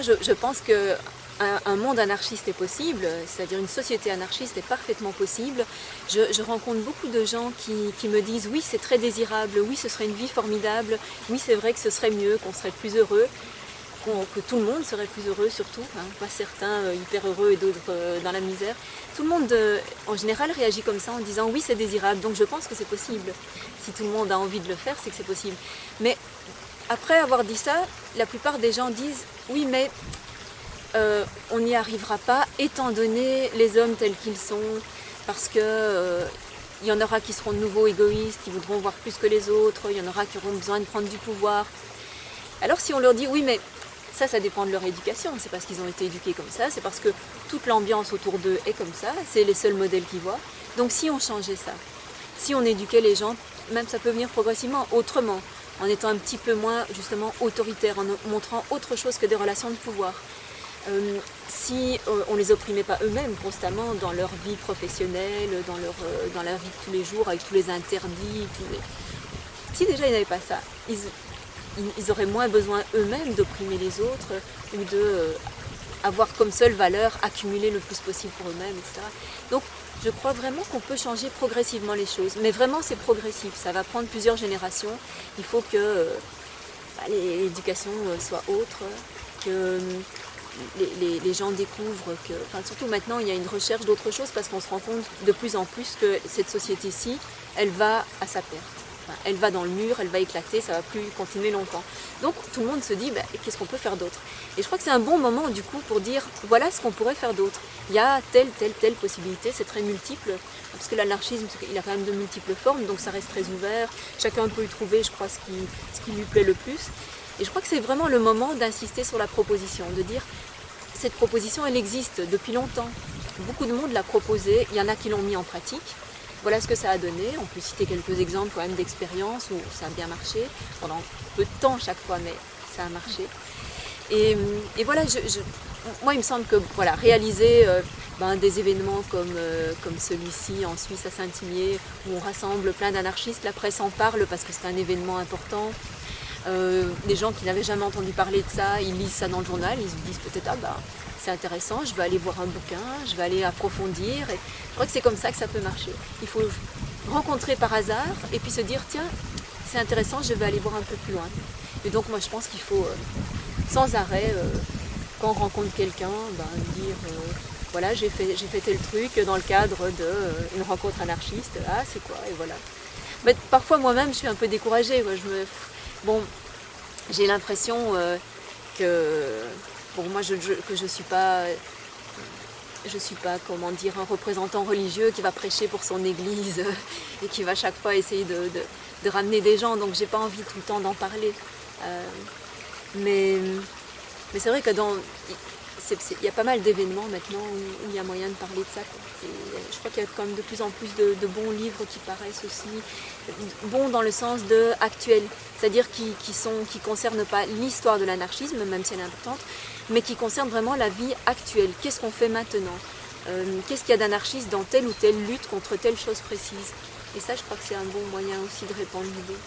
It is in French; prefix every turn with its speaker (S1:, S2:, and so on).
S1: je pense que un monde anarchiste est possible, c'est-à-dire une société anarchiste est parfaitement possible. Je rencontre beaucoup de gens qui me disent oui, c'est très désirable, oui, ce serait une vie formidable, oui, c'est vrai que ce serait mieux, qu'on serait plus heureux, que tout le monde serait plus heureux surtout, hein, pas certains hyper heureux et d'autres dans la misère. Tout le monde en général réagit comme ça en disant oui, c'est désirable, donc je pense que c'est possible. Si tout le monde a envie de le faire, c'est que c'est possible. Mais après avoir dit ça, la plupart des gens disent oui, mais on n'y arrivera pas étant donné les hommes tels qu'ils sont, parce que il y en aura qui seront de nouveau égoïstes, qui voudront voir plus que les autres, il y en aura qui auront besoin de prendre du pouvoir. Alors si on leur dit oui, mais ça dépend de leur éducation, c'est parce qu'ils ont été éduqués comme ça, c'est parce que toute l'ambiance autour d'eux est comme ça, c'est les seuls modèles qu'ils voient. Donc si on changeait ça, si on éduquait les gens, même ça peut venir progressivement, autrement, en étant un petit peu moins justement autoritaire, en montrant autre chose que des relations de pouvoir. Si on ne les opprimait pas eux-mêmes constamment dans leur vie professionnelle, dans leur vie de tous les jours, avec tous les interdits, si déjà ils n'avaient pas ça, ils auraient moins besoin eux-mêmes d'opprimer les autres ou avoir comme seule valeur accumuler le plus possible pour eux-mêmes, etc. Donc je crois vraiment qu'on peut changer progressivement les choses, mais vraiment c'est progressif, ça va prendre plusieurs générations, il faut que l'éducation soit autre, que les gens découvrent que, enfin, surtout maintenant il y a une recherche d'autre chose parce qu'on se rend compte de plus en plus que cette société-ci, elle va à sa perte. Enfin, elle va dans le mur, elle va éclater, ça ne va plus continuer longtemps. Donc tout le monde se dit, qu'est-ce qu'on peut faire d'autre? Et je crois que c'est un bon moment du coup pour dire, voilà ce qu'on pourrait faire d'autre. Il y a telle possibilité, c'est très multiple, parce que l'anarchisme, il a quand même de multiples formes, donc ça reste très ouvert, chacun peut y trouver, je crois, ce qui lui plaît le plus. Et je crois que c'est vraiment le moment d'insister sur la proposition, de dire, cette proposition, elle existe depuis longtemps. Beaucoup de monde l'a proposée, il y en a qui l'ont mis en pratique. Voilà ce que ça a donné. On peut citer quelques exemples quand même d'expériences où ça a bien marché, pendant peu de temps chaque fois, mais ça a marché. Et voilà, moi il me semble que voilà, réaliser des événements comme celui-ci en Suisse à Saint-Imier, où on rassemble plein d'anarchistes, la presse en parle parce que c'est un événement important. Des gens qui n'avaient jamais entendu parler de ça, ils lisent ça dans le journal, ils se disent peut-être c'est intéressant, je vais aller voir un bouquin, je vais aller approfondir. Et je crois que c'est comme ça que ça peut marcher. Il faut rencontrer par hasard et puis se dire tiens, c'est intéressant, je vais aller voir un peu plus loin. Et donc moi je pense qu'il faut sans arrêt, quand on rencontre quelqu'un, dire voilà, j'ai fait tel truc dans le cadre d'une rencontre anarchiste, c'est quoi, et voilà. Mais parfois moi-même je suis un peu découragée, j'ai l'impression que moi que je suis pas comment dire, un représentant religieux qui va prêcher pour son église et qui va chaque fois essayer de ramener des gens, donc j'ai pas envie tout le temps d'en parler. Mais c'est vrai que il y a pas mal d'événements maintenant où il y a moyen de parler de ça, quoi. Et je crois qu'il y a quand même de plus en plus de bons livres qui paraissent aussi, bons dans le sens de actuels, c'est-à-dire qui concernent pas l'histoire de l'anarchisme, même si elle est importante, mais qui concernent vraiment la vie actuelle. Qu'est-ce qu'on fait maintenant? Qu'est-ce qu'il y a d'anarchiste dans telle ou telle lutte contre telle chose précise? Et ça, je crois que c'est un bon moyen aussi de répandre l'idée.